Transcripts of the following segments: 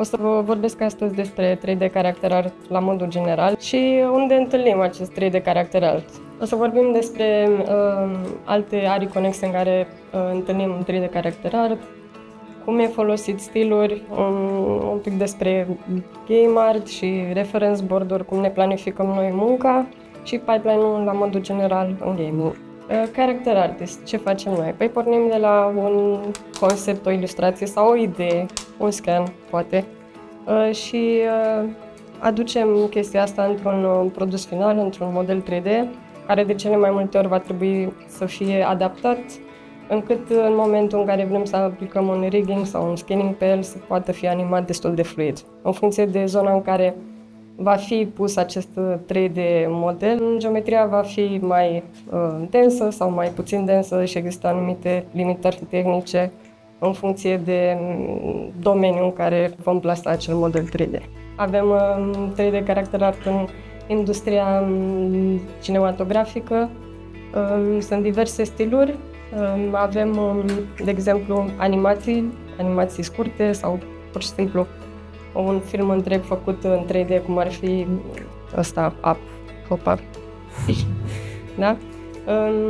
O să vă vorbesc astăzi despre 3D character art la modul general și unde întâlnim acest 3D character art. O să vorbim despre alte arii conexe în care întâlnim 3D character art, cum e folosit stiluri, un pic despre game art și reference board-uri, cum ne planificăm noi munca și pipeline-ul la modul general în gaming. Character artist, ce facem noi? Păi pornim de la un concept, o ilustrație sau o idee, un scan, poate, și aducem chestia asta într-un produs final, într-un model 3D, care de cele mai multe ori va trebui să fie adaptat, încât în momentul în care vrem să aplicăm un rigging sau un scanning pe el, să poată fi animat destul de fluid. În funcție de zona în care va fi pus acest 3D model, geometria va fi mai densă sau mai puțin densă și există anumite limitări tehnice în funcție de domeniul în care vom plasa acel model 3D. Avem 3D character art în industria cinematografică, sunt diverse stiluri, avem, de exemplu, animații scurte sau pur și simplu un film întreg făcut în 3D, cum ar fi ăsta, Hop-Up. Da?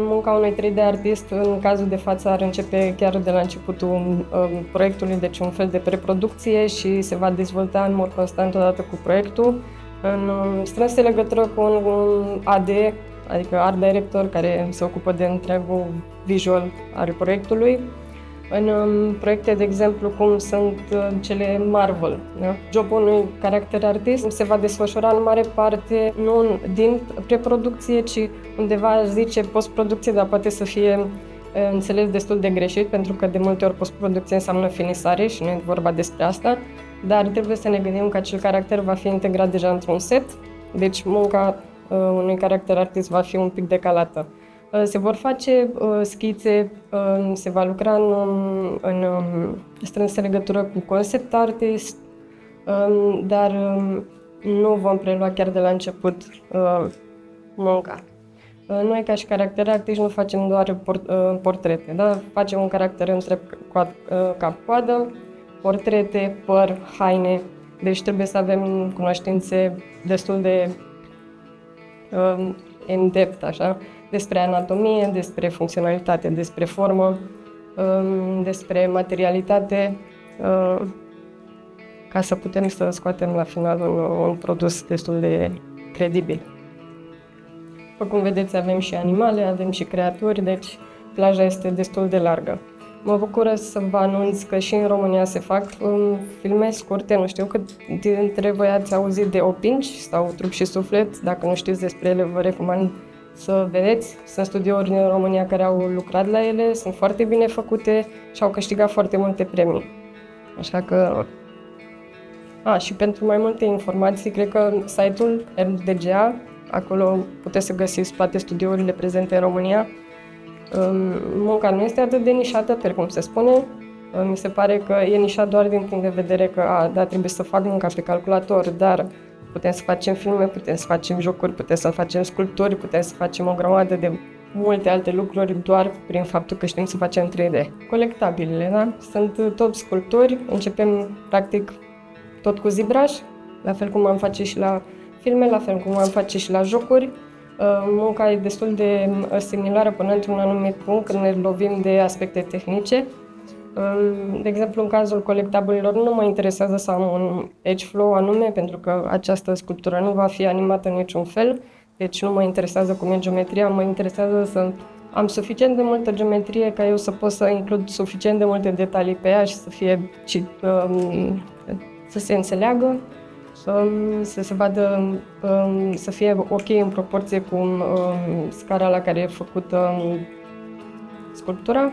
Munca unui 3D artist, în cazul de față, ar începe chiar de la începutul proiectului, deci un fel de preproducție și se va dezvolta în mod constant odată cu proiectul, în strânsă legătură cu un AD, adică Art Director, care se ocupă de întregul visual al proiectului. În proiecte, de exemplu, cum sunt cele Marvel, da? Jobul unui character artist se va desfășura în mare parte nu din preproducție, ci undeva, zice, postproducție, dar poate să fie înțeles destul de greșit, pentru că de multe ori postproducție înseamnă finisare și nu e vorba despre asta, dar trebuie să ne gândim că acel caracter va fi integrat deja într-un set, deci munca unui character artist va fi un pic decalată. Se vor face schițe, se va lucra în strânsă legătură cu concept artist, dar nu vom prelua chiar de la început munca. Noi, ca și character artist, nu facem doar portrete, da? Facem un caracter întreg cap-coadă, portrete, păr, haine, deci trebuie să avem cunoștințe destul de in-depth, așa, despre anatomie, despre funcționalitate, despre formă, despre materialitate, ca să putem să scoatem la final un produs destul de credibil. După cum vedeți, avem și animale, avem și creaturi, deci plaja este destul de largă. Mă bucură să vă anunț că și în România se fac filme scurte, nu știu cât dintre voi ați auzit de Opinci sau Trup și Suflet, dacă nu știți despre ele, vă recomand să vedeți. Sunt studiouri în România care au lucrat la ele, sunt foarte bine făcute și au câștigat foarte multe premii. Așa că... și pentru mai multe informații, cred că site-ul RDGA, acolo puteți să găsiți toate studiourile prezente în România. Munca nu este atât de nișată, pe cum se spune. Mi se pare că e nișat doar din punct de vedere că, da, trebuie să fac munca pe calculator, dar putem să facem filme, putem să facem jocuri, putem să facem sculpturi, putem să facem o grămadă de multe alte lucruri doar prin faptul că știm să facem 3D. Colectabilele, da? Sunt tot sculpturi, începem practic tot cu ZBrush, la fel cum am face și la filme, la fel cum am face și la jocuri. Munca e destul de similară până într-un anumit punct când ne lovim de aspecte tehnice. De exemplu, în cazul colectabililor nu mă interesează să am un edge flow anume, pentru că această sculptură nu va fi animată în niciun fel, deci nu mă interesează cum e geometria, mă interesează să am suficient de multă geometrie ca eu să pot să includ suficient de multe detalii pe ea și să fie să se înțeleagă, să se vadă, să fie ok în proporție cu scara la care e făcută sculptura.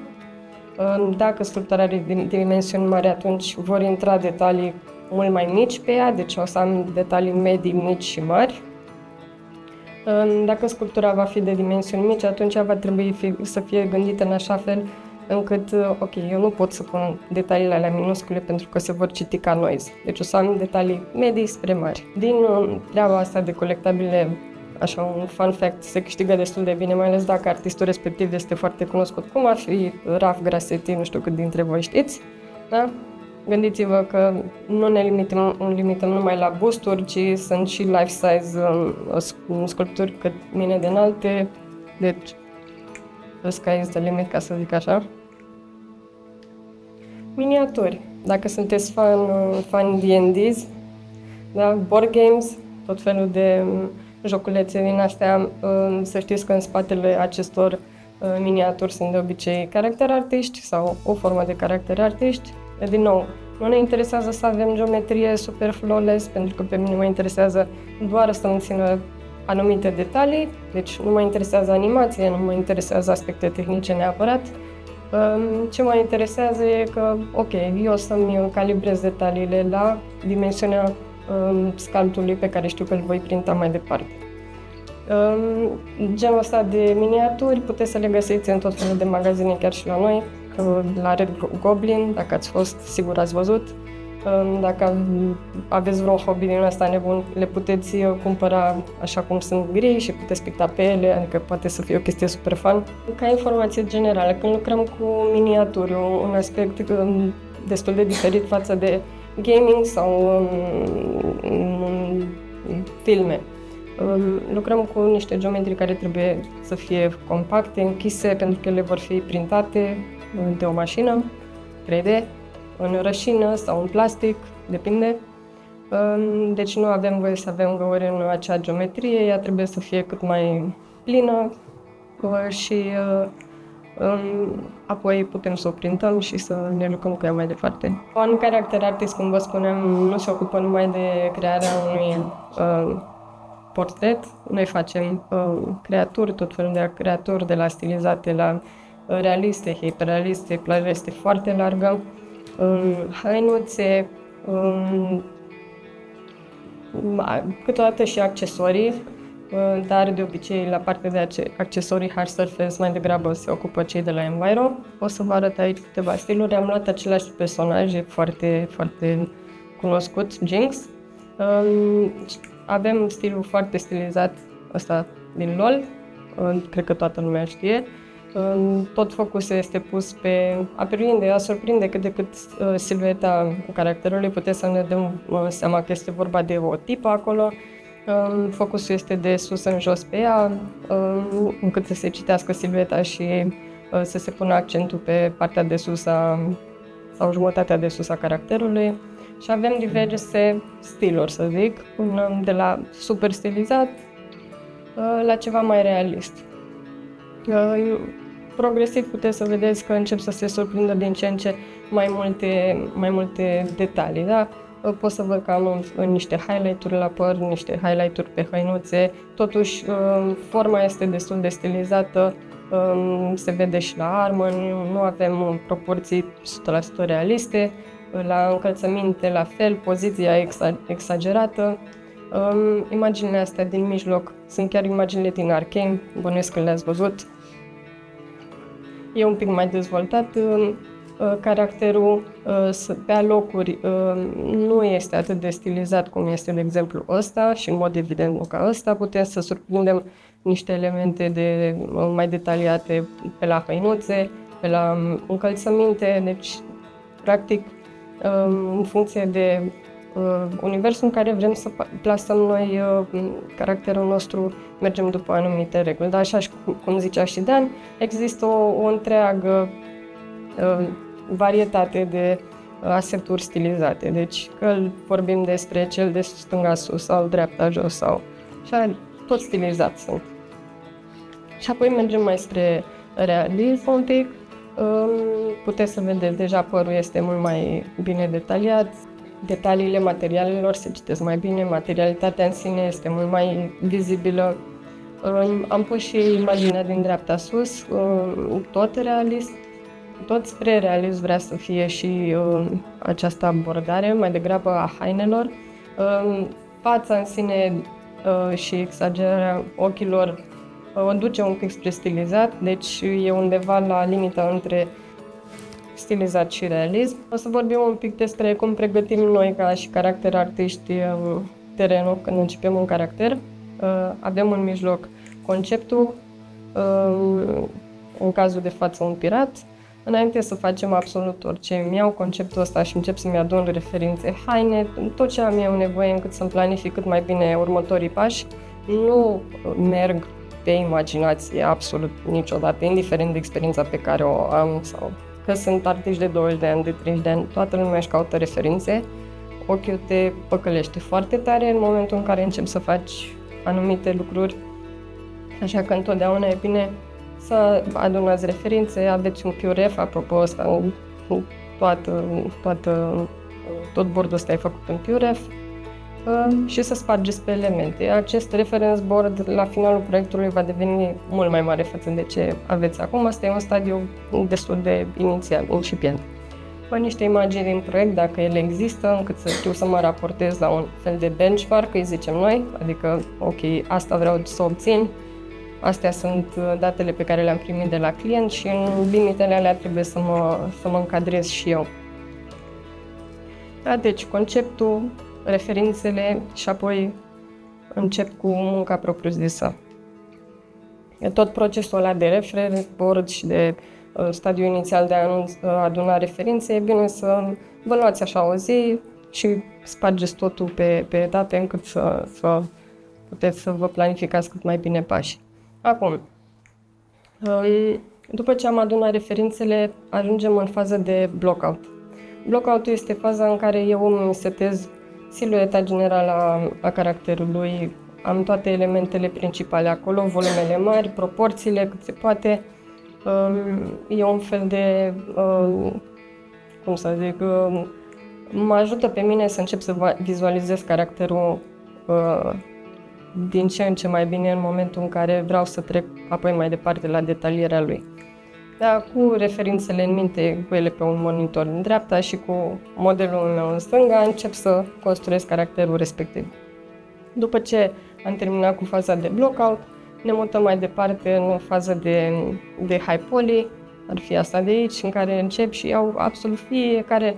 Dacă sculptura are dimensiuni mari, atunci vor intra detalii mult mai mici pe ea, deci o să am detalii medii, mici și mari. Dacă sculptura va fi de dimensiuni mici, atunci va trebui să fie gândită în așa fel încât, ok, eu nu pot să pun detaliile alea minuscule pentru că se vor citi ca noise. Deci o să am detalii medii spre mari. Din treaba asta de colectabile, așa un fun fact, se câștigă destul de bine, mai ales dacă artistul respectiv este foarte cunoscut, cum ar fi Raf Grassetti, nu știu cât dintre voi știți, da? Gândiți-vă că nu ne limităm numai la busturi, ci sunt și life-size sculpturi cât mine de înalte, deci the sky is the limit, ca să zic așa. Miniaturi. Dacă sunteți fan D&Ds, da, board games, tot felul de joculețe din astea, să știți că în spatele acestor miniaturi sunt de obicei caracter artiști sau o formă de caracter artiști. Din nou, nu ne interesează să avem geometrie super flawless, pentru că pe mine mă interesează doar să îmi țină anumite detalii, deci nu mă interesează animație, nu mă interesează aspecte tehnice neapărat. Ce mă interesează e că, ok, eu să-mi calibrez detaliile la dimensiunea scalpului pe care știu că îl voi printa mai departe. Genul ăsta de miniaturi puteți să le găsiți în tot felul de magazine, chiar și la noi, la Red Goblin, dacă ați fost, sigur ați văzut. Dacă aveți vreun hobby din ăsta nebun, le puteți cumpăra așa cum sunt gri și puteți picta pe ele, adică poate să fie o chestie super fun. Ca informație generală, când lucrăm cu miniaturi, un aspect destul de diferit față de gaming sau filme. Lucrăm cu niște geometrii care trebuie să fie compacte, închise, pentru că ele vor fi printate de o mașină 3D, în rășină sau în plastic, depinde. Deci nu avem voie să avem găuri în acea geometrie, ea trebuie să fie cât mai plină și apoi putem să o printăm și să ne lucrăm cu ea mai departe. Un caracter artist, cum vă spuneam, nu se ocupă numai de crearea unui portret. Noi facem creaturi, tot felul de creaturi, de la stilizate la realiste, hiperrealiste, plaja este foarte largă, hăinuțe, câteodată și accesorii, dar de obicei la partea de accesorii hard surface mai degrabă se ocupă cei de la Enviro. O să vă arăt aici câteva stiluri. Am luat același personaj, e foarte, foarte cunoscut, Jinx. Avem stilul foarte stilizat ăsta din LOL, cred că toată lumea știe. Tot focusul este pus pe a surprinde cât de cât silueta caracterului. Puteți să ne dăm seama că este vorba de o tipă acolo. Focusul este de sus în jos pe ea, încât să se citească silueta și să se pună accentul pe partea de sus sau jumătatea de sus a caracterului. Și avem diverse stiluri, să zic, de la super stilizat la ceva mai realist. Progresiv puteți să vedeți că încep să se surprindă din ce în ce mai multe detalii, da? Pot să văd că am niște highlight-uri la păr, niște highlight-uri pe hăinuțe, totuși forma este destul de stilizată, se vede și la armă, nu avem proporții 100% realiste, la încălțăminte la fel, poziția exagerată. Imaginile astea din mijloc sunt chiar imaginile din Arcane, bănuiesc că le-ați văzut. E un pic mai dezvoltat, caracterul pe alocuri nu este atât de stilizat cum este, de exemplu, ăsta și în mod evident nu ca ăsta. Putem să surprindem niște elemente mai detaliate pe la hăinuțe, pe la încălțăminte, deci practic în funcție de universul în care vrem să plasăm noi caracterul nostru, mergem după anumite reguli. Dar așa cum zicea și Dan, există o întreagă varietate de aseturi stilizate. Deci că vorbim despre cel de stânga sus sau dreapta jos sau așa, tot stilizați sunt. Și apoi mergem mai spre realism un pic. Puteți să vedeți, deja părul este mult mai bine detaliat, detaliile materialelor se citesc mai bine, materialitatea în sine este mult mai vizibilă. Am pus și imaginea din dreapta sus, tot realist, tot spre realist vrea să fie și această abordare, mai degrabă a hainelor. Fața în sine și exagerarea ochilor o duce un pic spre stilizat, deci e undeva la limita între stilizat și realism. O să vorbim un pic despre cum pregătim noi ca și caracter artiști terenul când începem un caracter. Avem în mijloc conceptul, în cazul de față un pirat, înainte să facem absolut orice, îmi iau conceptul ăsta și încep să-mi adun referințe, haine, tot ce am eu nevoie încât să-mi planific cât mai bine următorii pași. Nu merg pe imaginație absolut niciodată, indiferent de experiența pe care o am sau că sunt artiști de 20 de ani, de 30 de ani, toată lumea își caută referințe. Ochiul te păcălește foarte tare în momentul în care începi să faci anumite lucruri, așa că întotdeauna e bine să adunați referințe, aveți un PureRef, apropo ăsta, tot bordul ăsta e făcut în PureRef, și să spargeți pe elemente. Acest reference board la finalul proiectului va deveni mult mai mare față de ce aveți acum. Asta e un stadiu destul de inițial, incipient. Păi niște imagini din proiect, dacă ele există, încât să știu să mă raportez la un fel de benchmark, îi zicem noi, adică, ok, asta vreau să obțin, astea sunt datele pe care le-am primit de la client și în limitele alea trebuie să mă încadrez și eu. Da, deci, conceptul, referințele și apoi încep cu munca propriu-zisă. Tot procesul ăla de reference board și de stadiul inițial de a aduna referințe, e bine să vă luați așa o zi și spargeți totul pe etape încât să puteți să vă planificați cât mai bine pașii. Acum, după ce am adunat referințele, ajungem în fază de blockout. Blockout-ul este faza în care eu îmi setez silueta generală a caracterului, am toate elementele principale acolo, volumele mari, proporțiile cât se poate. E un fel de, cum să zic, mă ajută pe mine să încep să vizualizez caracterul din ce în ce mai bine în momentul în care vreau să trec apoi mai departe la detalierea lui. Da, cu referințele în minte, cu ele pe un monitor în dreapta și cu modelul meu în stânga, încep să construiesc caracterul respectiv. După ce am terminat cu faza de blockout, ne mutăm mai departe în faza de high poly, ar fi asta de aici, în care încep și iau absolut fiecare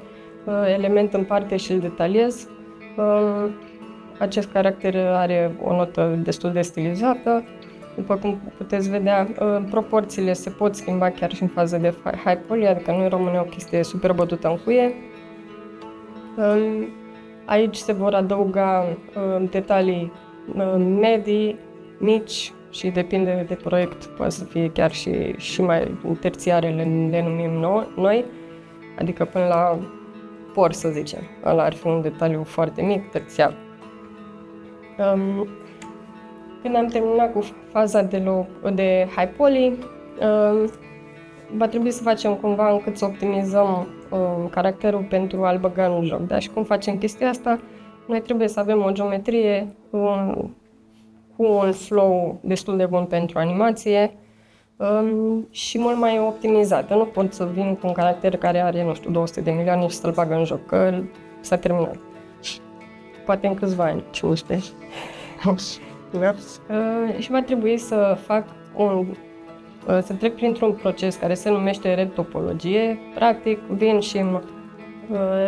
element în parte și îl detaliez. Acest caracter are o notă destul de stilizată. După cum puteți vedea, proporțiile se pot schimba chiar și în fază de high poly, adică nu rămâne o chestie super bătută în cuie. Aici se vor adăuga detalii medii, mici și depinde de proiect, poate să fie chiar și mai terțiare, le numim noi, adică până la por, să zicem. Ăla ar fi un detaliu foarte mic, terțiar. Când am terminat cu faza de high poly, va trebui să facem cumva încât să optimizăm caracterul pentru a-l băga în joc. Da? Și cum facem chestia asta? Noi trebuie să avem o geometrie cu un flow destul de bun pentru animație și mult mai optimizată. Nu pot să vin cu un caracter care are, nu știu, 200 de milioane și să-l bag în joc, că s-a terminat. Poate în câțiva ani, cine știe. Și va trebui să fac să trec printr-un proces care se numește retopologie. Practic, vin și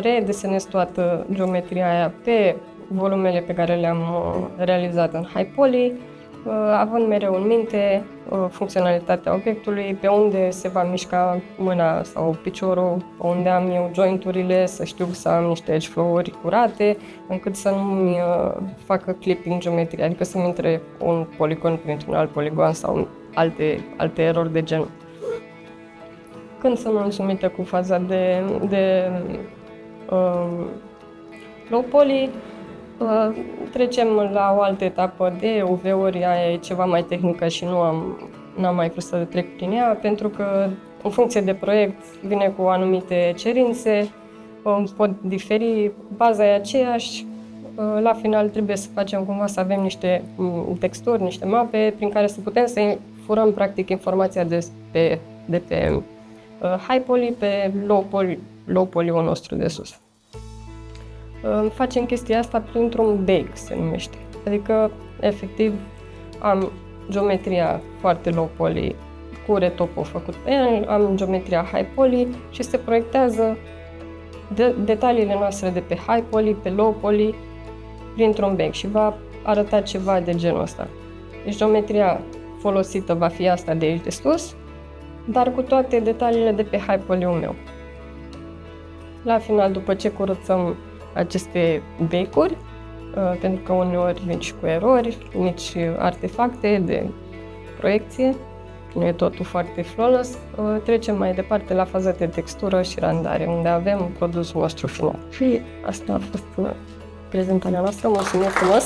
redesenez toată geometria aia pe volumele pe care le-am realizat în high poly, având mereu în minte funcționalitatea obiectului, pe unde se va mișca mâna sau piciorul, unde am eu jointurile, să știu să am niște edge flow-uri curate, încât să nu-mi facă clipping geometria, adică să-mi intre un poligon printr-un alt poligon sau alte erori de genul. Când sunt mulțumită cu faza de low poly, trecem la o altă etapă de UV-uri, aia e ceva mai tehnică și n-am mai vrut să trec prin ea, pentru că în funcție de proiect vine cu anumite cerințe, pot diferi, baza e aceeași, la final trebuie să facem cumva să avem niște texturi, niște mape prin care să putem să furăm practic informația de pe high poly pe low poly-ul nostru de sus. Facem chestia asta printr-un bake, se numește. Adică, efectiv, am geometria foarte low poly cu retopul făcut pe el, am geometria high poly și se proiectează detaliile noastre de pe high poly, pe low poly, printr-un bake și va arăta ceva de genul ăsta. Deci geometria folosită va fi asta de aici de sus, dar cu toate detaliile de pe Hypoliu-ul meu. La final, după ce curățăm aceste becuri, pentru că uneori vin și cu erori, mici artefacte de proiecție, nu e totul foarte flawless, trecem mai departe la faza de textură și randare, unde avem produsul nostru final. Și asta a fost prezentarea noastră. Mulțumesc frumos!